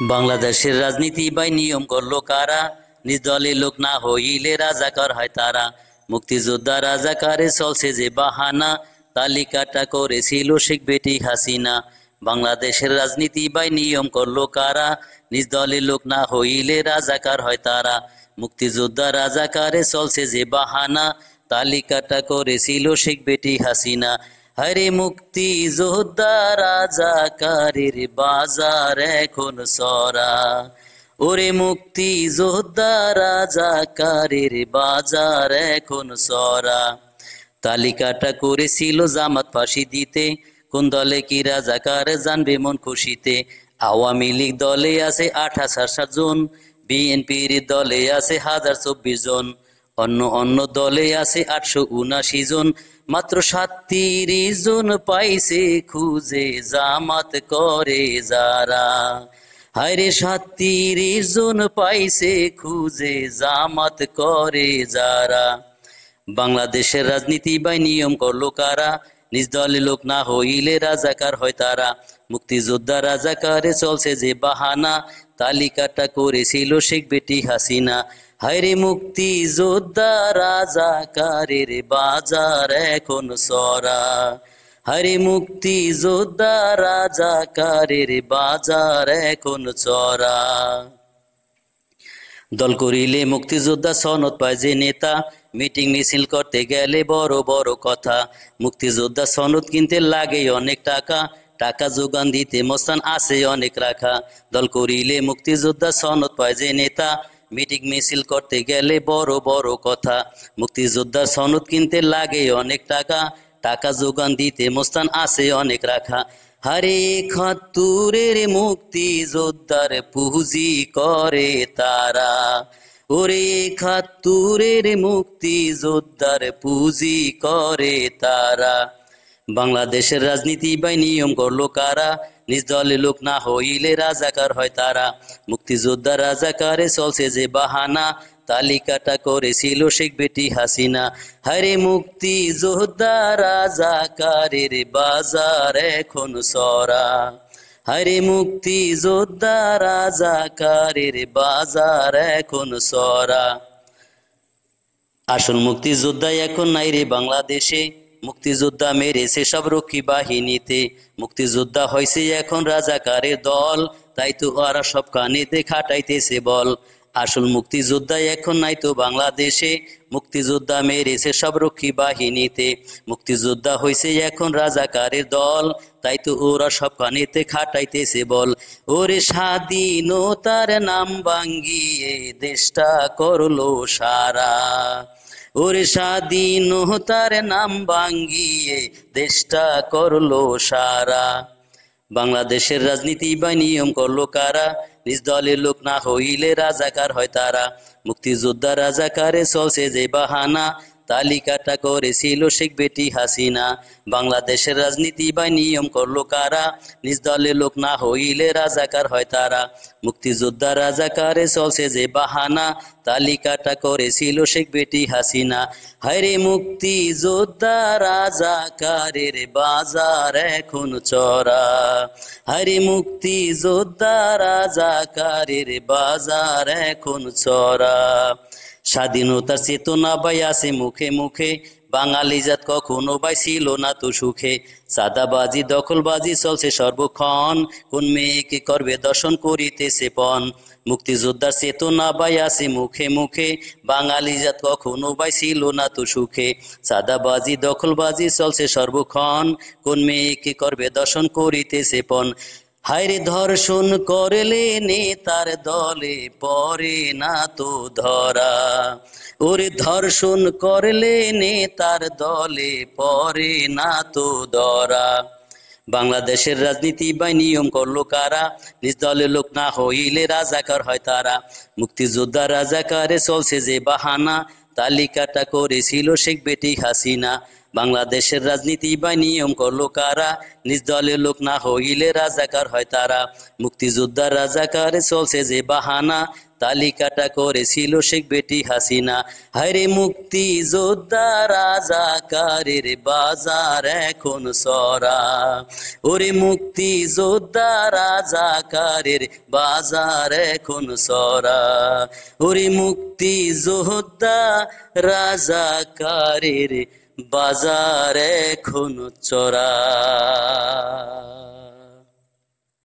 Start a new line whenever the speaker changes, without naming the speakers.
বাংলাদেশের রাজনীতি বাই নিয়ম করলো কারা? নিজ দলের লোক না হইলে রাজাকার হয় তারা। মুক্তিযোদ্ধা রাজাকারে চলছে যে বাহানা, তালিকাটা করেছিল শেখ বেটি হাসিনা। বাংলাদেশের রাজনীতি বাই নিয়ম করলো কারা? নিজ দলের লোক না হইলে রাজাকার হয় তারা। মুক্তিযোদ্ধা রাজাকারে চলছে যে বাহানা, তালিকাটা করেছিল শেখ বেটি হাসিনা। হরে মুক্তি যোদ্ধা রাজাকারের বাজার এখন সরা। ওরে মুক্তি যোদ্ধা রাজাকারের বাজার এখন সরা। তালিকাটা করেছিল জামাত ফাঁসি দিতে, কোন দলে কি রাজাকার জানবে মন খুশিতে। আওয়ামী লীগ দলে আছে 28,000 জন, বিএনপির দলে আছে 1024 জন, অন্য দলে আছে 879 জন। মাত্র 37 জন পাইছে খুঁজে জামাত করে যারা। হায়রে 37 জন পাইছে খুঁজে জামাত করে যারা। বাংলাদেশের রাজনীতি বাই নিয়ম করলো কারা? নিজ দলের লোক না হইলে রাজাকার হয় তারা। মুক্তিযোদ্ধা রাজাকারে চলছে যে বাহানা, তালিকাটা করেছিল শেখ বেটি হাসিনা। হায়রে মুক্তি যোদ্ধা রাজাকারের বাজার এখন সরা। হায়রে মুক্তি যোদ্ধা রাজাকারের বাজার এখন চরা। দল করিলে মুক্তিযোদ্ধা সনদ পায় যে নেতা, মিটিং মিছিল করতে গেলে বড় বড় কথা। মুক্তিযোদ্ধা সনদ কিনতে লাগে অনেক টাকা, টাকা যোগান দিতে মস্তান আছে অনেক রাখা। দল করিলে মুক্তিযোদ্ধা সনদ পায় যে নেতা, মিটিং মিছিল করতে গেলে বড় বড় কথা। মুক্তিযোদ্ধা সনদ কিনতে লাগে অনেক টাকা, টাকা যোগান দিতে মস্তান আছে অনেক রাখা। হারে 71-এর মুক্তিযোদ্ধার পুঁজি করে তারা। ওরে 71-এর মুক্তিযোদ্ধার পুঁজি করে তারা। বাংলাদেশের রাজনীতি বাই নিয়ম করলো কারা? নিজ দলের লোক না হইলে রাজাকার হয় তারা। মুক্তিযোদ্ধা রাজাকারে চলছে যে বাহানা, তালিকাটা করেছিল শেখ বেটি হাসিনা। হায়রে মুক্তি যোদ্ধা রাজাকারের বাজার এখন সরা। হায়রে মুক্তি যোদ্ধা রাজাকারের বাজার এখন সরা। আসল মুক্তিযোদ্ধা এখন নাই রে বাংলাদেশে, মুক্তিযোদ্ধা মেরেছে সব রক্ষী বাহিনীতে। মুক্তিযোদ্ধা হয়েছে এখন রাজাকারের দল, তাই তো ওরা সব কানেতে খাটাইতেছে বল। আসল মুক্তিযোদ্ধা এখন নাই তো বাংলাদেশে, মুক্তিযোদ্ধা মেরেছে সব রক্ষী বাহিনীতে। মুক্তিযোদ্ধা হয়েছে এখন রাজাকারের দল, তাই তো ওরা সব কানেতে খাটাইতেছে বল। ওরে স্বাধীনতার নাম ভাঙ্গিয়ে দেশটা করলো সারা। ওরে স্বাধীনতার নাম ভাঙ্গিয়ে দেশটা করলো সারা। বাংলাদেশের রাজনীতি বা নিয়ম করলো কারা? নিজ দলের লোক না হইলে রাজাকার হয় তারা। মুক্তিযোদ্ধা রাজাকারে চলছে যে বাহানা, তালিকাটা করেছিল শেখ বেটি হাসিনা। বাংলাদেশের রাজনীতি বা নিয়ম করলো কারা? নিজ দলের লোক না হইলে রাজাকার হয় তারা। মুক্তিযোদ্ধা রাজাকারে চলছে যে বাহানা, তালিকাটা করেছিল শেখ বেটি হাসিনা। হায়রে মুক্তি যোদ্ধা রাজাকারের বাজার এখন চরা। হায়রে মুক্তি যোদ্ধা রাজাকারের বাজার এখন চরা। স্বাধীনতার চেতনা বাই আছে মুখে মুখে, বাঙালি জাত কখনো বাই ছিল না তো সুখে। সাদাবাজি দখলবাজি চলছে সর্বক্ষণ, কোন মেয়েকে করবে দর্শন করিতেছে পণ। মুক্তিযোদ্ধার চেতনা বাই আছে মুখে মুখে, বাঙালি জাত কখনো বাই ছিল না তো সুখে। সাদাবাজি দখলবাজি চলছে সর্বক্ষণ, কোন মেয়েকে করবে দর্শন করিতেছে পণ। হায়রে ধর্ষণ করলে নেতার দলে পড়ে না তো ধরা। ওরে ধর্ষণ করলে নেতার দলে পড়ে না তো ধরা। বাংলাদেশের রাজনীতি বাই নিয়ম করলো কারা? নিজ দলের লোক না হইলে রাজাকার হয় তারা। মুক্তিযোদ্ধা রাজাকারে চলছে যে বাহানা, তালিকাটা করেছিল শেখ বেটি হাসিনা। বাংলাদেশের রাজনীতি বা নিয়ম করলো কারা? নিজ দলের লোক না হইলে রাজাকার হয় তারা। মুক্তিযোদ্ধা রাজাকারে চলছে যে বাহানা, তালিকাটা করেছিল শেখ বেটি হাসিনা। হায়রে মুক্তি যোদ্ধা রাজাকারের বাজার এখন সরা, ওরে মুক্তি যোদ্ধা রাজাকারের বাজার এখন সরা, ওরে মুক্তি যোদ্ধা রাজাকারের বাজার এখন চড়া।